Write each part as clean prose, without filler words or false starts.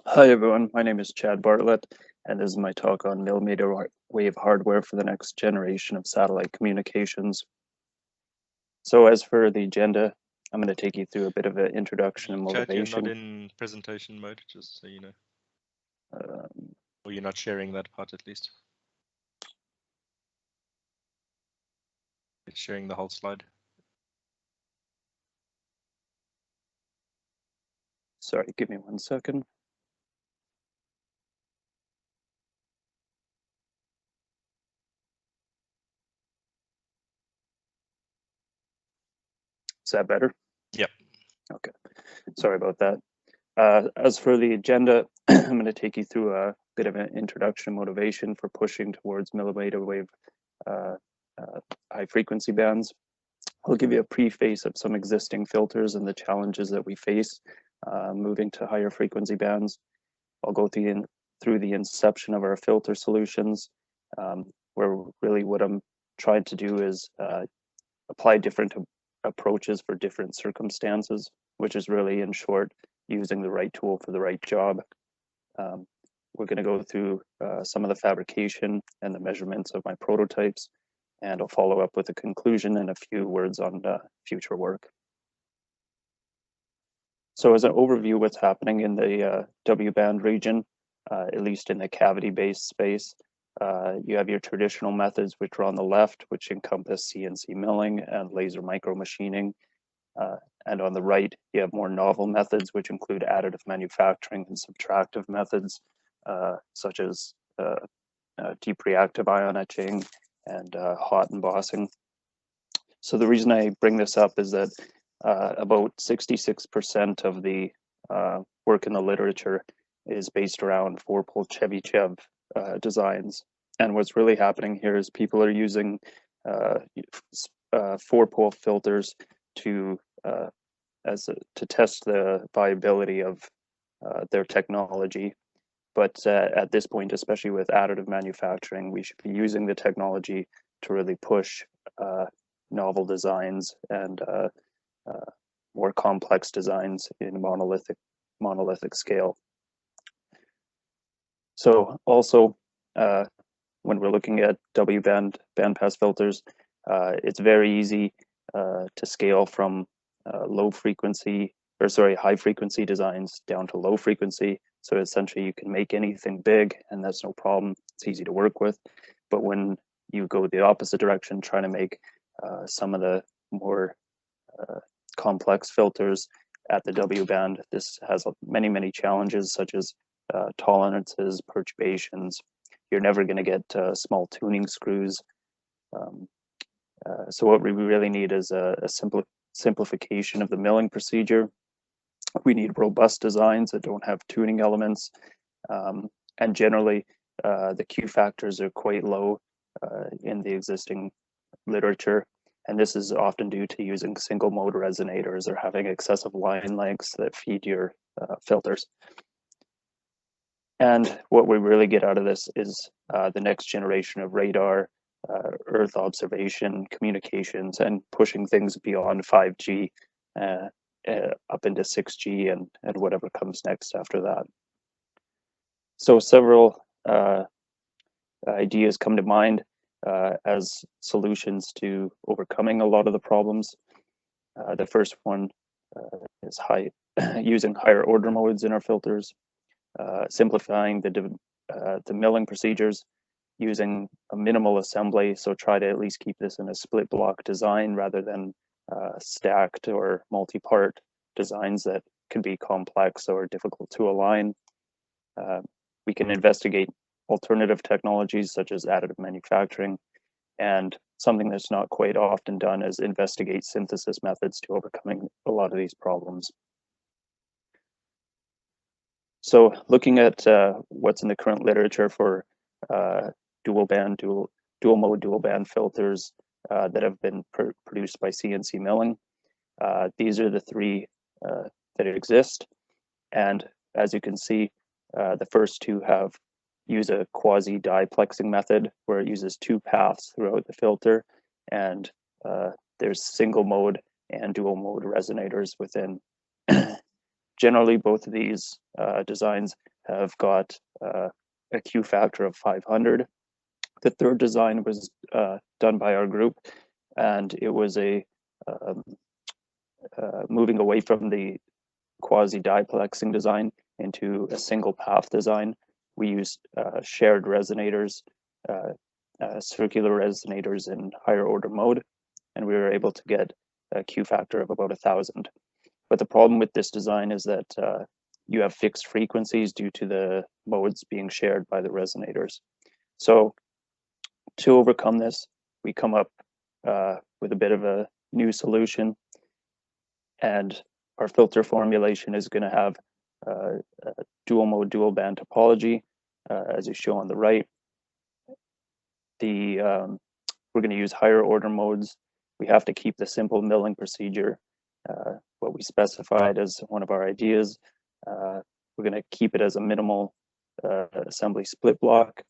Hi everyone, my name is Chad Bartlett, and this is my talk on millimeter wave hardware for the next generation of satellite communications. So as for the agenda, I'm going to take you through a bit of an introduction and Chad, you're not motivation. in presentation mode, just so you know. Um, Or you're not sharing that part at least. It's sharing the whole slide. Sorry, give me 1 second. Is that better? Yep. Okay, sorry about that. As for the agenda, I'm going to take you through a bit of an introduction motivation for pushing towards millimeter wave high frequency bands. I'll give you a preface of some existing filters and the challenges that we face moving to higher frequency bands. I'll go through the inception of our filter solutions, where really what I'm trying to do is apply different approaches for different circumstances, which is really, in short, using the right tool for the right job. We're going to go through some of the fabrication and the measurements of my prototypes, and I'll follow up with a conclusion and a few words on future work. So as an overview, what's happening in the W-band region, at least in the cavity-based space, you have your traditional methods, which are on the left, which encompass CNC milling and laser micromachining. And on the right, you have more novel methods, which include additive manufacturing and subtractive methods, such as deep reactive ion etching and hot embossing. So the reason I bring this up is that about 66% of the work in the literature is based around four-pole Chebyshev designs. And what's really happening here is people are using four-pole filters to test the viability of their technology. But at this point, especially with additive manufacturing, we should be using the technology to really push novel designs and more complex designs in monolithic scale. So also, when we're looking at W-band bandpass filters, it's very easy to scale from high frequency designs down to low frequency. So essentially you can make anything big and that's no problem. It's easy to work with. But when you go the opposite direction, trying to make some of the more complex filters at the W-band, this has many, many challenges such as tolerances, perturbations. You're never going to get small tuning screws. So what we really need is a simplification of the milling procedure. We need robust designs that don't have tuning elements. And generally, the Q factors are quite low in the existing literature. And this is often due to using single mode resonators or having excessive line lengths that feed your filters. And what we really get out of this is the next generation of radar, Earth observation, communications, and pushing things beyond 5G up into 6G and whatever comes next after that. So several ideas come to mind as solutions to overcoming a lot of the problems. The first one is using higher order modes in our filters, simplifying the milling procedures, using a minimal assembly. So try to at least keep this in a split block design rather than stacked or multi-part designs that can be complex or difficult to align. We can investigate alternative technologies such as additive manufacturing, and something that's not quite often done is investigate synthesis methods to overcoming a lot of these problems. So looking at what's in the current literature for dual mode dual band filters that have been produced by CNC milling, these are the three that exist. And as you can see, the first two use a quasi diplexing method where it uses two paths throughout the filter, and there's single mode and dual mode resonators within. generally, both of these designs have got a Q factor of 500. The third design was done by our group, and it was a moving away from the quasi-diplexing design into a single path design. We used shared resonators, circular resonators in higher order mode, and we were able to get a Q factor of about 1,000. But the problem with this design is that you have fixed frequencies due to the modes being shared by the resonators. So to overcome this, we come up with a bit of a new solution, and our filter formulation is going to have a dual mode, dual band topology, as you show on the right. We're going to use higher order modes. We have to keep the simple milling procedure, what we specified as one of our ideas. We're going to keep it as a minimal assembly split block,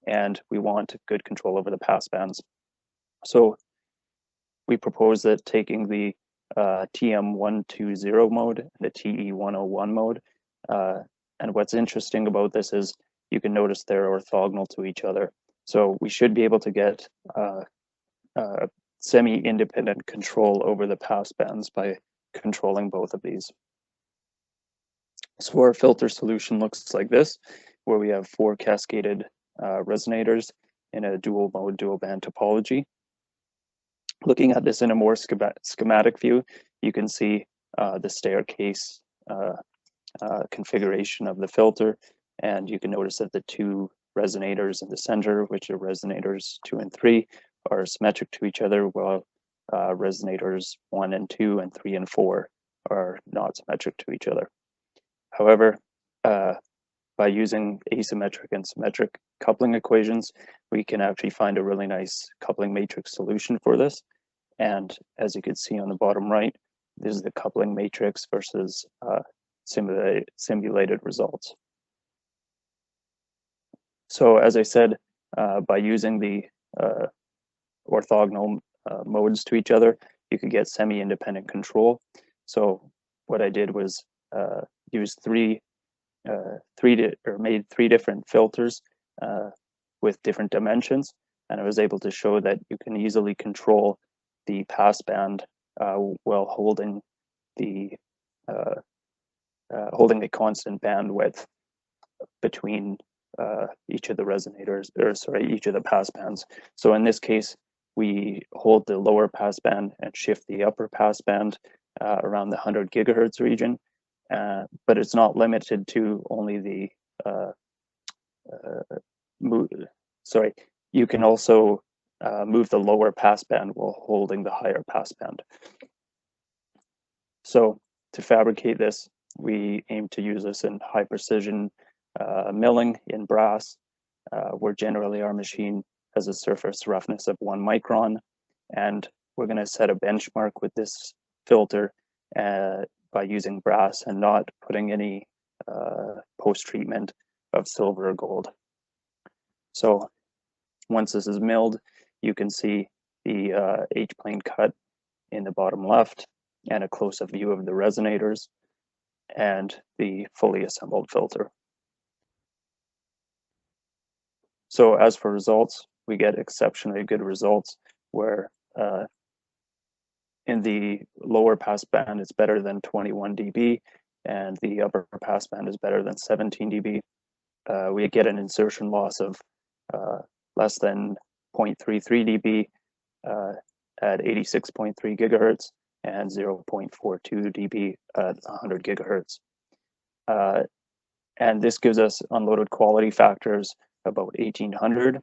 and we want good control over the pass bands. So we propose that taking the TM120 mode and the TE101 mode. And what's interesting about this is you can notice they're orthogonal to each other. So we should be able to get semi-independent control over the pass bands by controlling both of these. So our filter solution looks like this, where we have 4 cascaded resonators in a dual mode, dual band topology. Looking at this in a more schematic view, you can see the staircase configuration of the filter, and you can notice that the 2 resonators in the center, which are resonators 2 and 3, are symmetric to each other, while resonators 1 and 2 and 3 and 4 are not symmetric to each other. However, by using asymmetric and symmetric coupling equations, we can actually find a really nice coupling matrix solution for this. And as you can see on the bottom right, this is the coupling matrix versus simulated results. So as I said, by using the orthogonal modes to each other, you could get semi-independent control. So what I did was use made 3 different filters with different dimensions, and I was able to show that you can easily control the pass band while holding a constant bandwidth between each of the resonators, each of the pass bands. So in this case, we hold the lower pass band and shift the upper pass band around the 100 gigahertz region, but it's not limited to only the you can also move the lower pass band while holding the higher pass band. So to fabricate this, we aim to use this in high precision milling in brass, where generally our machine has a surface roughness of 1 micron, and we're going to set a benchmark with this filter by using brass and not putting any post-treatment of silver or gold. So once this is milled, you can see the H-plane cut in the bottom left and a close-up view of the resonators and the fully assembled filter. So as for results, we get exceptionally good results where in the lower pass band, it's better than 21 dB, and the upper pass band is better than 17 dB. We get an insertion loss of less than 0.33 dB at 86.3 gigahertz and 0.42 dB at 100 gigahertz. And this gives us unloaded quality factors about 1800,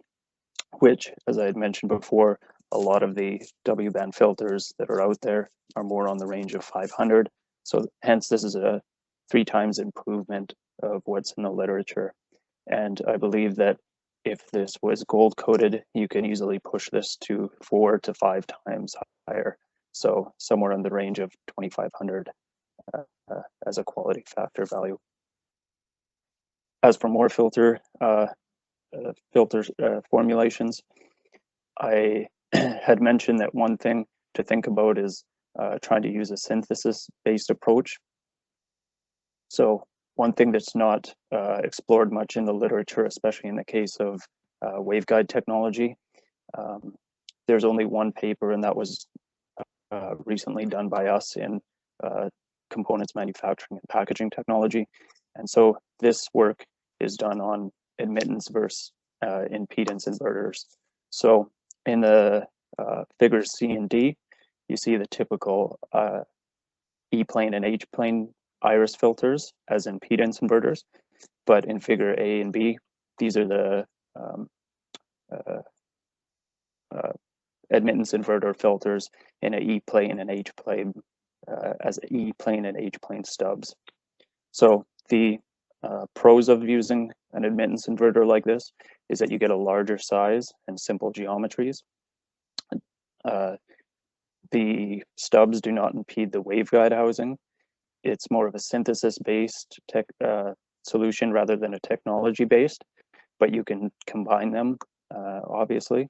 which, as I had mentioned before, a lot of the W-band filters that are out there are more on the range of 500. So hence, this is a 3 times improvement of what's in the literature. And I believe that if this was gold coated, you can easily push this to 4 to 5 times higher. So somewhere in the range of 2500 as a quality factor value. As for more filter formulations, I had mentioned that one thing to think about is trying to use a synthesis-based approach. So one thing that's not explored much in the literature, especially in the case of waveguide technology, there's only one paper, and that was recently done by us in components manufacturing and packaging technology. And so this work is done on admittance versus impedance inverters. So in the figures C and D, you see the typical E-plane and H-plane iris filters as impedance inverters. But in figure A and B, these are the admittance inverter filters in an E-plane and H-plane as E-plane and H-plane stubs. So the pros of using an admittance inverter like this is that you get a larger size and simple geometries. The stubs do not impede the waveguide housing. It's more of a synthesis-based solution rather than a technology-based, but you can combine them, obviously,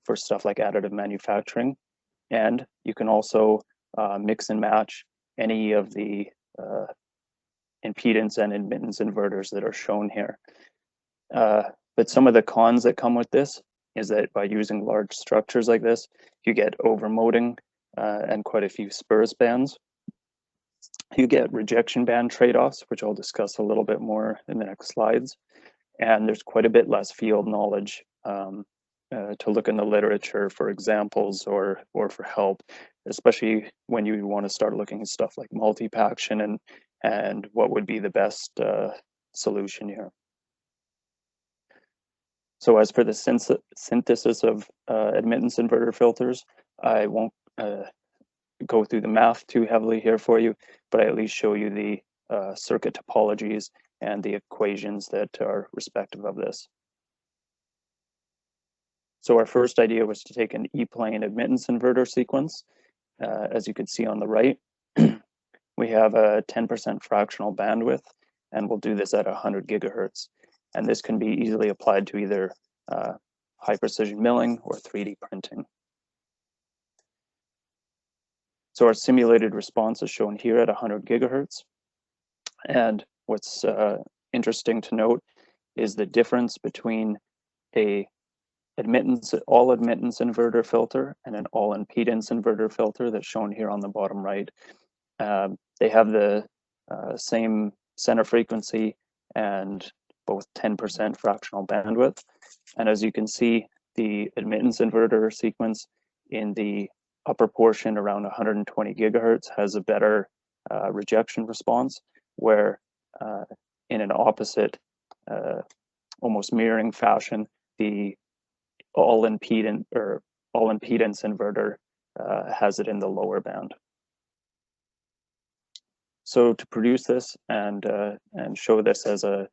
for stuff like additive manufacturing. And you can also mix and match any of the impedance and admittance inverters that are shown here. But some of the cons that come with this is that by using large structures like this, you get overmoding and quite a few spurs bands. You get rejection band trade-offs, which I'll discuss a little bit more in the next slides. And there's quite a bit less field knowledge to look in the literature for examples or for help, especially when you want to start looking at stuff like multi-paction and what would be the best solution here. So as for the synthesis of admittance inverter filters, I won't go through the math too heavily here for you, but I at least show you the circuit topologies and the equations that are respective of this. So our first idea was to take an E-plane admittance inverter sequence. As you can see on the right, we have a 10% fractional bandwidth, and we'll do this at 100 gigahertz. And this can be easily applied to either high precision milling or 3D printing. So our simulated response is shown here at 100 gigahertz. And what's interesting to note is the difference between a all admittance inverter filter and an all impedance inverter filter that's shown here on the bottom right. They have the same center frequency and both 10% fractional bandwidth. And as you can see, the admittance inverter sequence in the upper portion around 120 gigahertz has a better rejection response, where in an opposite, almost mirroring fashion, the all impedance inverter has it in the lower band. So to produce this and show this as an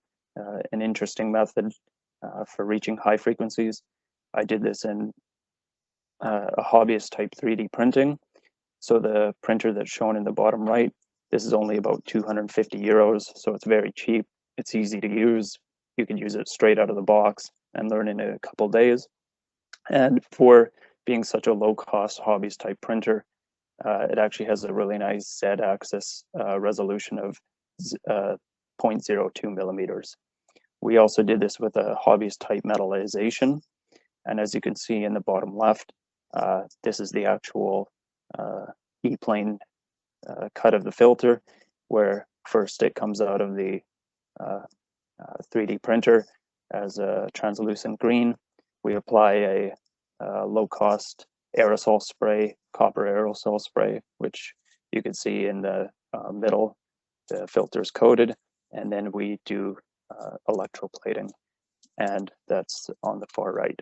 interesting method for reaching high frequencies, I did this in a hobbyist type 3D printing. So the printer that's shown in the bottom right, this is only about 250 euros, so it's very cheap. It's easy to use. You can use it straight out of the box and learn in a couple days. And for being such a low-cost hobbyist type printer, it actually has a really nice Z-axis resolution of 0.02 millimeters. We also did this with a hobbyist type metallization. And as you can see in the bottom left, this is the actual E-plane cut of the filter, where first it comes out of the 3D printer as a translucent green. We apply a low-cost aerosol spray, copper aerosol spray, which you can see in the middle. The filter is coated, and then we do electroplating, and that's on the far right.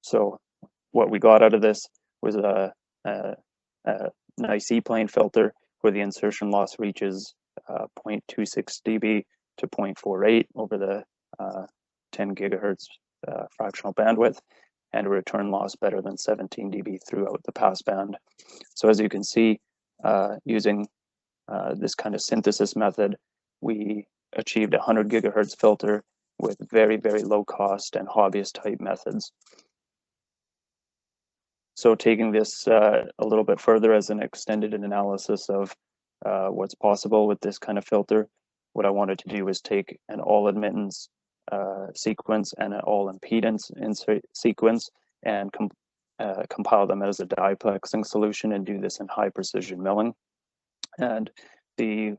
So what we got out of this was a nice E-plane filter where the insertion loss reaches 0.26 dB to 0.48 over the 10 gigahertz fractional bandwidth, and a return loss better than 17 dB throughout the passband. So as you can see, using this kind of synthesis method, we achieved a 100 gigahertz filter with very, very low cost and hobbyist type methods. So taking this a little bit further as an extended analysis of what's possible with this kind of filter. What I wanted to do was take an all admittance sequence and an all impedance sequence and compile them as a diplexing solution and do this in high precision milling. And the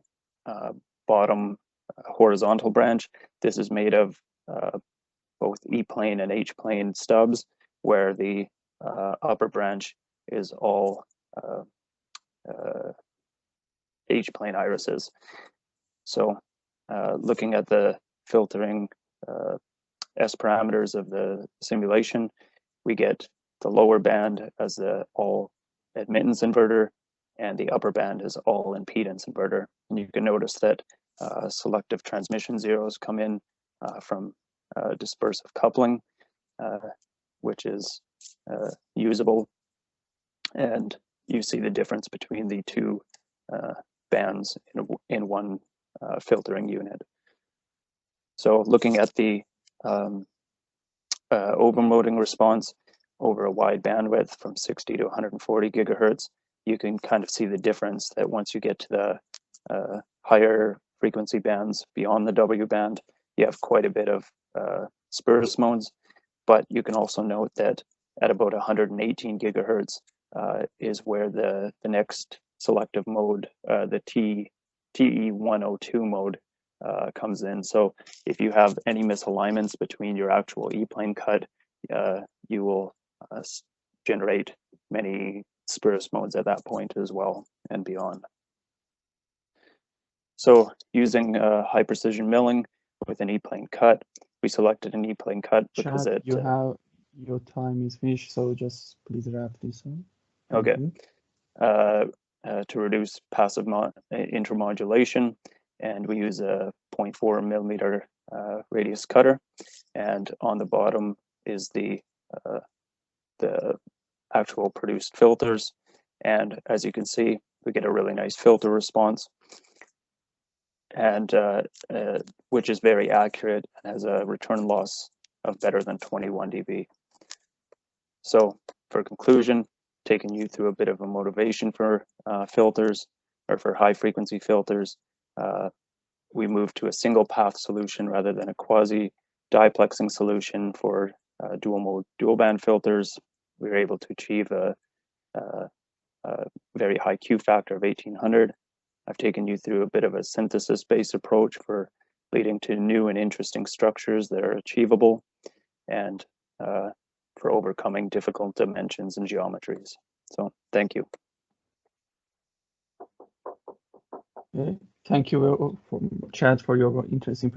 bottom horizontal branch, this is made of both E-plane and H-plane stubs, where the upper branch is all H-plane irises. So looking at the filtering S parameters of the simulation, we get the lower band as the all admittance inverter, and the upper band is all impedance inverter. And you can notice that selective transmission zeros come in from dispersive coupling, which is usable. And you see the difference between the two bands in one filtering unit. So looking at the overmoding response over a wide bandwidth from 60 to 140 gigahertz, you can kind of see the difference that once you get to the higher frequency bands beyond the W band, you have quite a bit of spurious modes. But you can also note that at about 118 gigahertz is where the next selective mode, the TE102 mode, comes in. So if you have any misalignments between your actual E-plane cut, you will generate many spurious modes at that point as well and beyond. So using high precision milling with an E-plane cut, we selected an E-plane cut because Chad, your time is finished, so just please wrap this up. Okay. To reduce passive intermodulation, and we use a 0.4 millimeter radius cutter, and on the bottom is the actual produced filters, and as you can see, we get a really nice filter response, and which is very accurate and has a return loss of better than 21 dB. So for conclusion, taking you through a bit of a motivation for filters, or for high frequency filters, we moved to a single path solution rather than a quasi diplexing solution for dual mode dual band filters. We were able to achieve a very high Q factor of 1800. I've taken you through a bit of a synthesis based approach for leading to new and interesting structures that are achievable, and for overcoming difficult dimensions and geometries. So thank you. Okay. Thank you, Chad, for your interesting presentation.